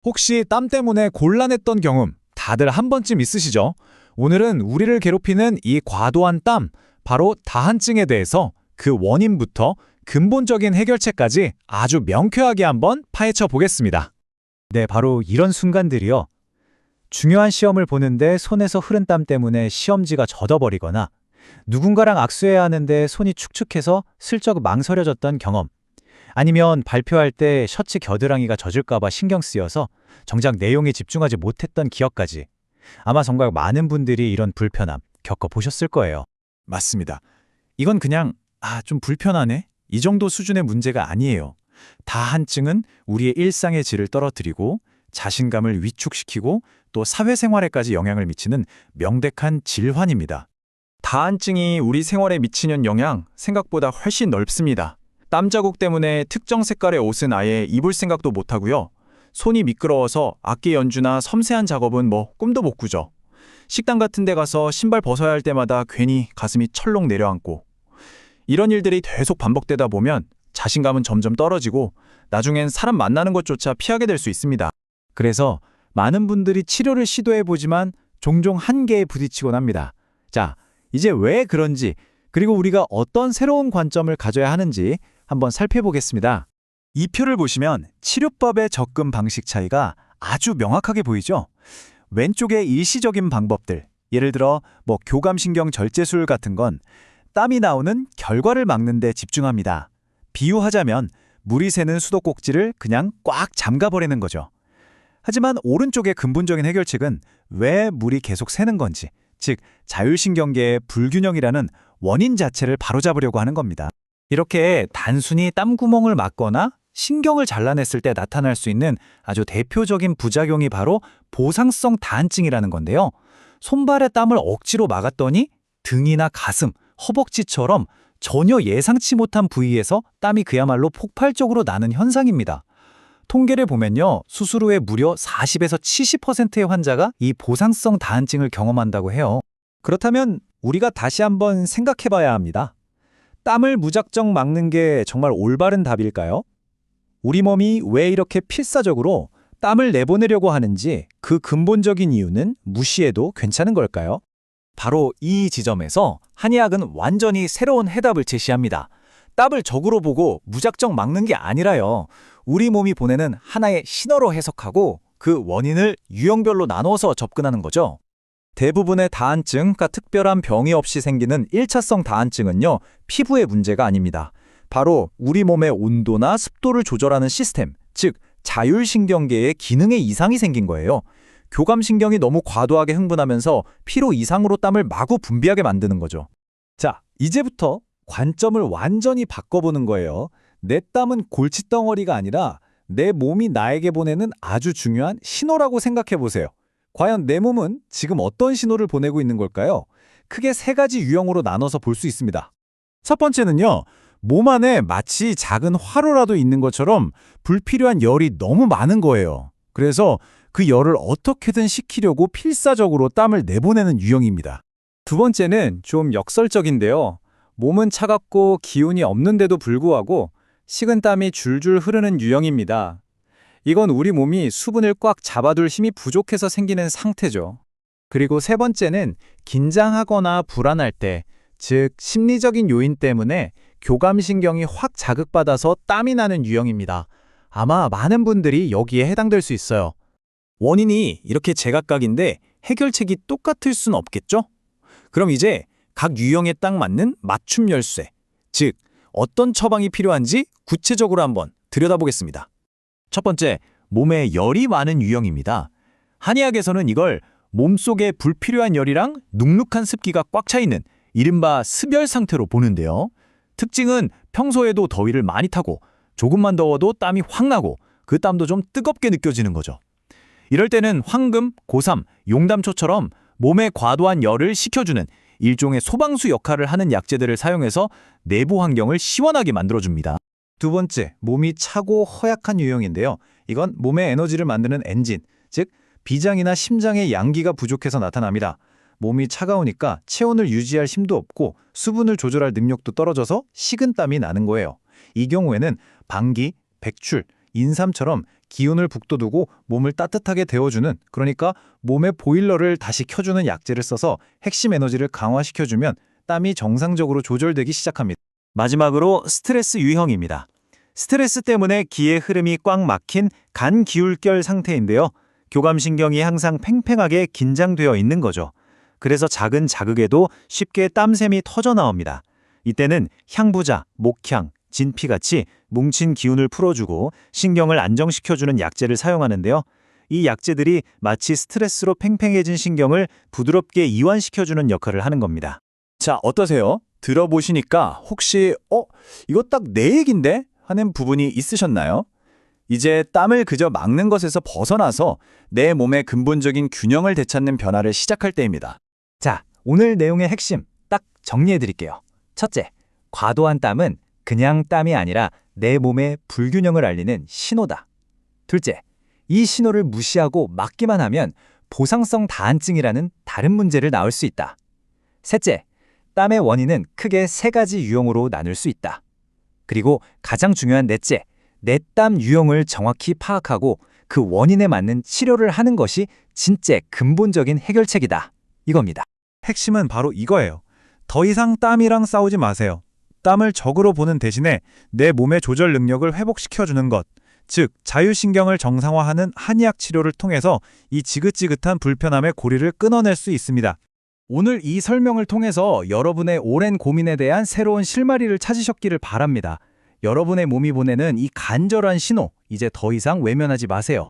혹시 땀 때문에 곤란했던 경험 다들 한 번쯤 있으시죠? 오늘은 우리를 괴롭히는 이 과도한 땀, 바로 다한증에 대해서 그 원인부터 근본적인 해결책까지 아주 명쾌하게 한번 파헤쳐 보겠습니다. 네, 바로 이런 순간들이요. 중요한 시험을 보는데 손에서 흐른 땀 때문에 시험지가 젖어버리거나 누군가랑 악수해야 하는데 손이 축축해서 슬쩍 망설여졌던 경험. 아니면 발표할 때 셔츠 겨드랑이가 젖을까봐 신경 쓰여서 정작 내용에 집중하지 못했던 기억까지. 아마 정말 많은 분들이 이런 불편함 겪어보셨을 거예요. 맞습니다. 이건 그냥 좀 불편하네? 이 정도 수준의 문제가 아니에요. 다한증은 우리의 일상의 질을 떨어뜨리고 자신감을 위축시키고 또 사회생활에까지 영향을 미치는 명백한 질환입니다. 다한증이 우리 생활에 미치는 영향 생각보다 훨씬 넓습니다. 땀 자국 때문에 특정 색깔의 옷은 아예 입을 생각도 못하고요. 손이 미끄러워서 악기 연주나 섬세한 작업은 꿈도 못 꾸죠. 식당 같은 데 가서 신발 벗어야 할 때마다 괜히 가슴이 철렁 내려앉고, 이런 일들이 계속 반복되다 보면 자신감은 점점 떨어지고 나중엔 사람 만나는 것조차 피하게 될 수 있습니다. 그래서 많은 분들이 치료를 시도해보지만 종종 한계에 부딪히곤 합니다. 자, 이제 왜 그런지, 그리고 우리가 어떤 새로운 관점을 가져야 하는지 한번 살펴보겠습니다. 이 표를 보시면 치료법의 접근 방식 차이가 아주 명확하게 보이죠? 왼쪽의 일시적인 방법들, 예를 들어 교감신경 절제술 같은 건 땀이 나오는 결과를 막는 데 집중합니다. 비유하자면 물이 새는 수도꼭지를 그냥 꽉 잠가버리는 거죠. 하지만 오른쪽의 근본적인 해결책은 왜 물이 계속 새는 건지, 즉 자율신경계의 불균형이라는 원인 자체를 바로잡으려고 하는 겁니다. 이렇게 단순히 땀구멍을 막거나 신경을 잘라냈을 때 나타날 수 있는 아주 대표적인 부작용이 바로 보상성 다한증이라는 건데요. 손발의 땀을 억지로 막았더니 등이나 가슴, 허벅지처럼 전혀 예상치 못한 부위에서 땀이 그야말로 폭발적으로 나는 현상입니다. 통계를 보면요, 수술 후에 무려 40에서 70%의 환자가 이 보상성 다한증을 경험한다고 해요. 그렇다면 우리가 다시 한번 생각해봐야 합니다. 땀을 무작정 막는 게 정말 올바른 답일까요? 우리 몸이 왜 이렇게 필사적으로 땀을 내보내려고 하는지 그 근본적인 이유는 무시해도 괜찮은 걸까요? 바로 이 지점에서 한의학은 완전히 새로운 해답을 제시합니다. 땀을 적으로 보고 무작정 막는 게 아니라요. 우리 몸이 보내는 하나의 신호로 해석하고 그 원인을 유형별로 나눠서 접근하는 거죠. 대부분의 다한증과 특별한 병이 없이 생기는 1차성 다한증은요, 피부의 문제가 아닙니다. 바로 우리 몸의 온도나 습도를 조절하는 시스템, 즉 자율신경계의 기능에 이상이 생긴 거예요. 교감신경이 너무 과도하게 흥분하면서 필요 이상으로 땀을 마구 분비하게 만드는 거죠. 자, 이제부터 관점을 완전히 바꿔보는 거예요. 내 땀은 골칫덩어리가 아니라 내 몸이 나에게 보내는 아주 중요한 신호라고 생각해 보세요. 과연 내 몸은 지금 어떤 신호를 보내고 있는 걸까요? 크게 세 가지 유형으로 나눠서 볼 수 있습니다. 첫 번째는요, 몸 안에 마치 작은 화로라도 있는 것처럼 불필요한 열이 너무 많은 거예요. 그래서 그 열을 어떻게든 식히려고 필사적으로 땀을 내보내는 유형입니다. 두 번째는 좀 역설적인데요. 몸은 차갑고 기운이 없는데도 불구하고 식은땀이 줄줄 흐르는 유형입니다. 이건 우리 몸이 수분을 꽉 잡아둘 힘이 부족해서 생기는 상태죠. 그리고 세 번째는 긴장하거나 불안할 때, 즉 심리적인 요인 때문에 교감신경이 확 자극받아서 땀이 나는 유형입니다. 아마 많은 분들이 여기에 해당될 수 있어요. 원인이 이렇게 제각각인데 해결책이 똑같을 수는 없겠죠? 그럼 이제 각 유형에 딱 맞는 맞춤 열쇠, 즉 어떤 처방이 필요한지 구체적으로 한번 들여다보겠습니다. 첫 번째, 몸에 열이 많은 유형입니다. 한의학에서는 이걸 몸속에 불필요한 열이랑 눅눅한 습기가 꽉 차 있는 이른바 습열 상태로 보는데요. 특징은 평소에도 더위를 많이 타고 조금만 더워도 땀이 확 나고 그 땀도 좀 뜨겁게 느껴지는 거죠. 이럴 때는 황금, 고삼, 용담초처럼 몸에 과도한 열을 식혀주는 일종의 소방수 역할을 하는 약재들을 사용해서 내부 환경을 시원하게 만들어줍니다. 두 번째, 몸이 차고 허약한 유형인데요. 이건 몸의 에너지를 만드는 엔진, 즉 비장이나 심장의 양기가 부족해서 나타납니다. 몸이 차가우니까 체온을 유지할 힘도 없고 수분을 조절할 능력도 떨어져서 식은땀이 나는 거예요. 이 경우에는 방기, 백출, 인삼처럼 기운을 북돋우고 몸을 따뜻하게 데워주는, 그러니까 몸의 보일러를 다시 켜주는 약재를 써서 핵심 에너지를 강화시켜주면 땀이 정상적으로 조절되기 시작합니다. 마지막으로 스트레스 유형입니다. 스트레스 때문에 기의 흐름이 꽉 막힌 간 기울결 상태인데요. 교감신경이 항상 팽팽하게 긴장되어 있는 거죠. 그래서 작은 자극에도 쉽게 땀샘이 터져 나옵니다. 이때는 향부자, 목향, 진피같이 뭉친 기운을 풀어주고 신경을 안정시켜주는 약재를 사용하는데요. 이 약재들이 마치 스트레스로 팽팽해진 신경을 부드럽게 이완시켜주는 역할을 하는 겁니다. 자, 어떠세요? 들어보시니까 혹시 이거 딱 내 얘긴데? 하는 부분이 있으셨나요? 이제 땀을 그저 막는 것에서 벗어나서 내 몸의 근본적인 균형을 되찾는 변화를 시작할 때입니다. 자, 오늘 내용의 핵심 딱 정리해 드릴게요. 첫째, 과도한 땀은 그냥 땀이 아니라 내 몸의 불균형을 알리는 신호다. 둘째, 이 신호를 무시하고 막기만 하면 보상성 다한증이라는 다른 문제를 낳을 수 있다. 셋째, 땀의 원인은 크게 세 가지 유형으로 나눌 수 있다. 그리고 가장 중요한 넷째, 내 땀 유형을 정확히 파악하고 그 원인에 맞는 치료를 하는 것이 진짜 근본적인 해결책이다. 이겁니다. 핵심은 바로 이거예요. 더 이상 땀이랑 싸우지 마세요. 땀을 적으로 보는 대신에 내 몸의 조절 능력을 회복시켜주는 것, 즉 자율신경을 정상화하는 한의학 치료를 통해서 이 지긋지긋한 불편함의 고리를 끊어낼 수 있습니다. 오늘 이 설명을 통해서 여러분의 오랜 고민에 대한 새로운 실마리를 찾으셨기를 바랍니다. 여러분의 몸이 보내는 이 간절한 신호, 이제 더 이상 외면하지 마세요.